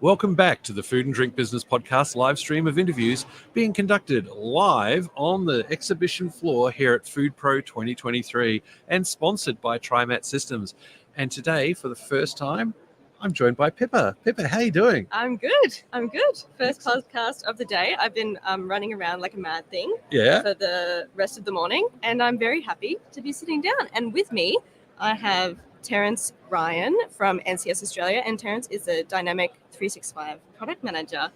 Welcome back to the Food and Drink Business Podcast live stream of interviews being conducted live on the exhibition floor here at Food Pro 2023 and sponsored by TriMat Systems. And today, for the first time, I'm joined by Pippa. Pippa, how are you doing? I'm good. First podcast of the day. I've been running around like a mad thing for the rest of the morning, and I'm very happy to be sitting down. And with me, I have Terrance Ryan from NCS Australia, and Terrance is a Dynamics365 Product Manager.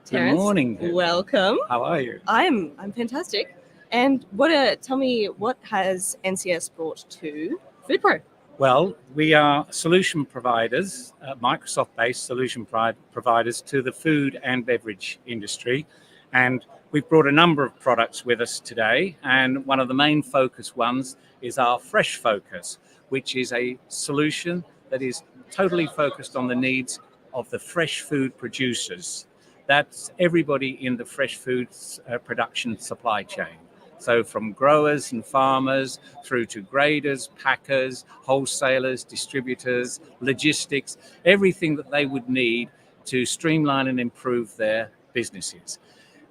Terrance, good morning. Welcome. How are you? I'm fantastic. And tell me, what has NCS brought to Food Pro? Well, we are solution providers, Microsoft-based solution providers to the food and beverage industry. And we've brought a number of products with us today. And one of the main focus ones is our FreshFocus, which is a solution that is totally focused on the needs of the fresh food producers. That's everybody in the fresh foods production supply chain. So from growers and farmers through to graders, packers, wholesalers, distributors, logistics, everything that they would need to streamline and improve their businesses.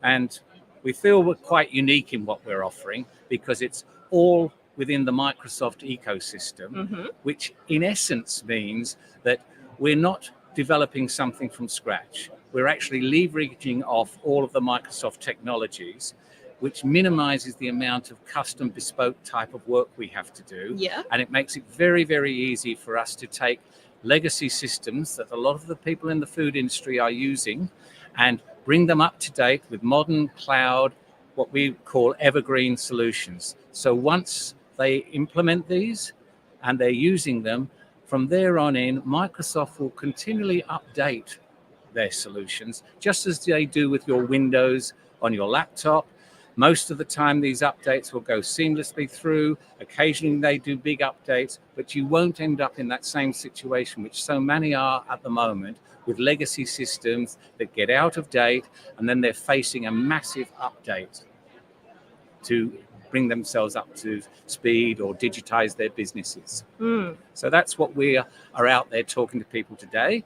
And we feel we're quite unique in what we're offering because it's all within the Microsoft ecosystem, which in essence means that we're not developing something from scratch. We're actually leveraging off all of the Microsoft technologies, which minimizes the amount of custom bespoke type of work we have to do. Yeah. And it makes it very, very easy for us to take legacy systems that a lot of the people in the food industry are using and bring them up to date with modern cloud, what we call evergreen solutions. So once they implement these and they're using them, from there on in, Microsoft will continually update their solutions, just as they do with your Windows on your laptop. Most of the time, these updates will go seamlessly through. Occasionally, they do big updates, but you won't end up in that same situation, which so many are at the moment, with legacy systems that get out of date, and then they're facing a massive update to bring themselves up to speed or digitize their businesses. So that's what we are out there talking to people today.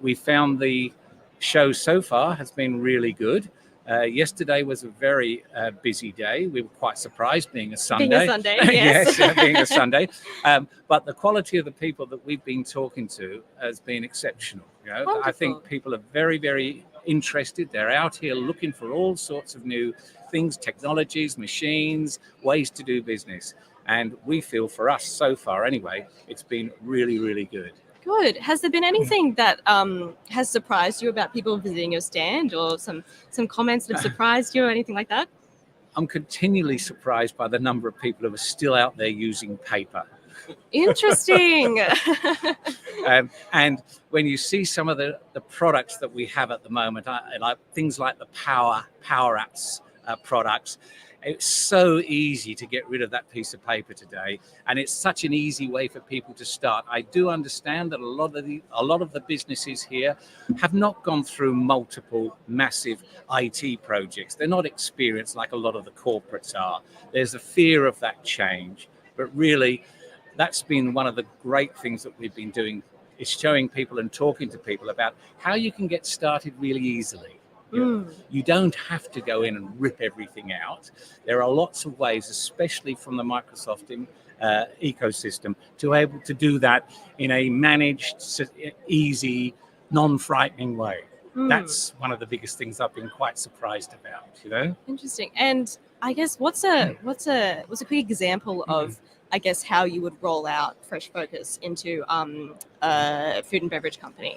We found the show so far has been really good. Yesterday was a very busy day. We were quite surprised being a Sunday. Being a Sunday, yes. Yes, being a Sunday. But the quality of the people that we've been talking to has been exceptional. You know, I think people are very, very interested. They're out here looking for all sorts of new things, technologies, machines, ways to do business. And we feel for us so far anyway, it's been really, really good. Good. Has there been anything that has surprised you about people visiting your stand, or some comments that have surprised you or anything like that? I'm continually surprised by the number of people who are still out there using paper. Interesting. And when you see some of the products that we have at the moment, like things like the Power Apps products, it's so easy to get rid of that piece of paper today, and it's such an easy way for people to start. I do understand that a lot of the businesses here have not gone through multiple massive IT projects. They're not experienced like a lot of the corporates are. There's a fear of that change, but really, that's been one of the great things that we've been doing, is showing people and talking to people about how you can get started really easily. You don't have to go in and rip everything out. There are lots of ways, especially from the Microsoft ecosystem, to be able to do that in a managed, easy, non-frightening way. That's one of the biggest things I've been quite surprised about. You know. Interesting. And I guess what's a quick example of how you would roll out FreshFocus into a food and beverage company?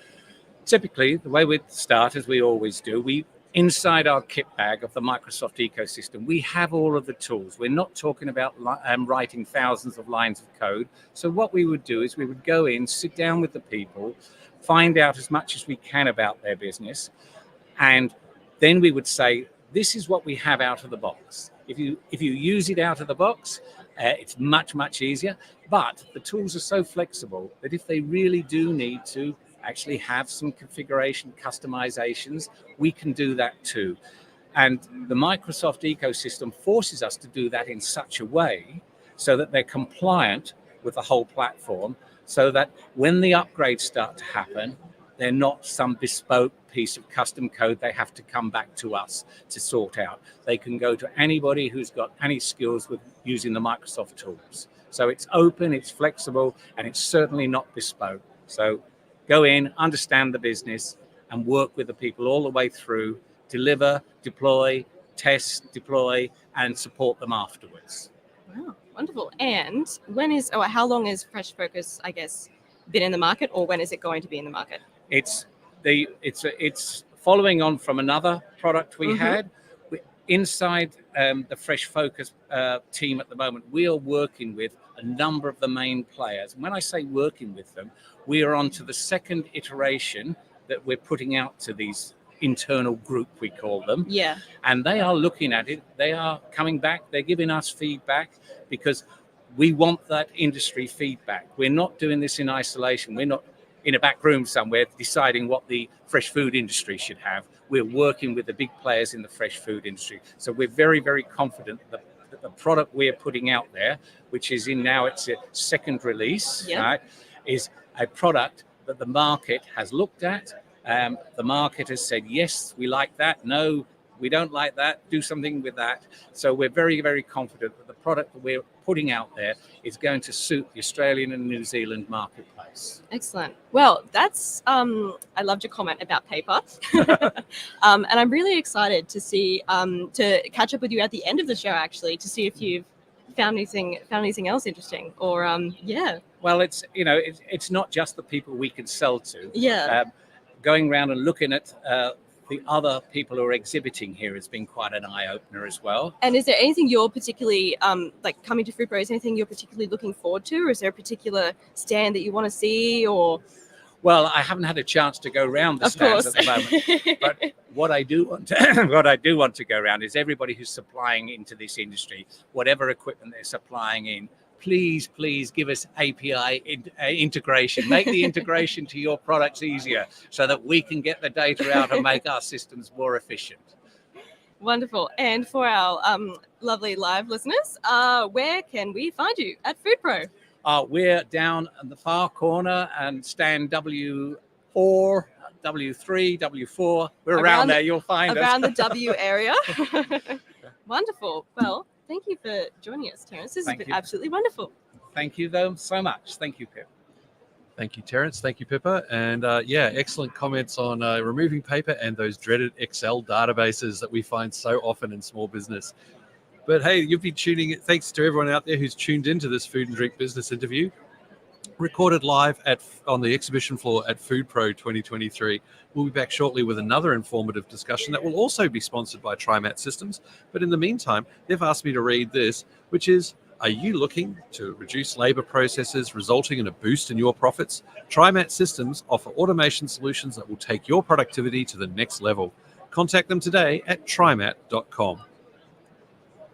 Typically, the way we start, as we always do, inside our kit bag of the Microsoft ecosystem, we have all of the tools. We're not talking about writing thousands of lines of code. So what we would do is we would go in, sit down with the people, find out as much as we can about their business, and then we would say, this is what we have out of the box. If you use it out of the box, it's much, much easier. But the tools are so flexible that if they really do need to actually have some configuration customizations, we can do that too. And the Microsoft ecosystem forces us to do that in such a way so that they're compliant with the whole platform, so that when the upgrades start to happen, They're not some bespoke piece of custom code they have to come back to us to sort out. They can go to anybody who's got any skills with using the Microsoft tools. So it's open, it's flexible, and it's certainly not bespoke. So go in, understand the business, and work with the people all the way through, deliver, deploy, test, deploy, and support them afterwards. Wow, wonderful. And how long is FreshFocus, I guess, been in the market, or when is it going to be in the market? It's following on from another product we had. Inside the FreshFocus team at the moment, we are working with a number of the main players. And when I say working with them, we are on to the second iteration that we're putting out to these internal group, we call them. Yeah. And they are looking at it. They are coming back. They're giving us feedback because we want that industry feedback. We're not doing this in isolation. We're not in a back room somewhere deciding what the fresh food industry should have. We're working with the big players in the fresh food industry. So we're very, very confident that the product we're putting out there, which is in now its second release, right, is a product that the market has looked at. The market has said, yes, we like that. No, we don't like that. Do something with that. So we're very, very confident that the product that we're putting out there is going to suit the Australian and New Zealand marketplace. Excellent. Well, that's I loved your comment about paper, and I'm really excited to see to catch up with you at the end of the show, actually, to see if you've found anything else interesting, or Well, it's not just the people we can sell to. Yeah. Going around and looking at the other people who are exhibiting here has been quite an eye-opener as well. And is there anything you're particularly, like coming to FoodPro, is there anything you're particularly looking forward to? Or is there a particular stand that you want to see? Or Well, I haven't had a chance to go around the stands at the moment. But what I do want to go around is everybody who's supplying into this industry, whatever equipment they're supplying in, please give us API integration. Make the integration to your products easier so that we can get the data out and make our systems more efficient. Wonderful. And for our lovely live listeners, where can we find you at FoodPro? We're down in the far corner and stand W4, W3, W4. We're around there. You'll find us. Around the W area. Wonderful. Well, thank you for joining us, Terrance. This has been absolutely wonderful. Thank you, though, so much. Thank you, Pip. Thank you, Terrance. Thank you, Pippa. And excellent comments on removing paper and those dreaded Excel databases that we find so often in small business. But hey, you've been tuning in. Thanks to everyone out there who's tuned into this food and drink business interview, recorded live on the exhibition floor at FoodPro 2023. We'll be back shortly with another informative discussion that will also be sponsored by TriMat Systems. But in the meantime, they've asked me to read this, which is, are you looking to reduce labor processes, resulting in a boost in your profits? TriMat Systems offer automation solutions that will take your productivity to the next level. Contact them today at trimat.com.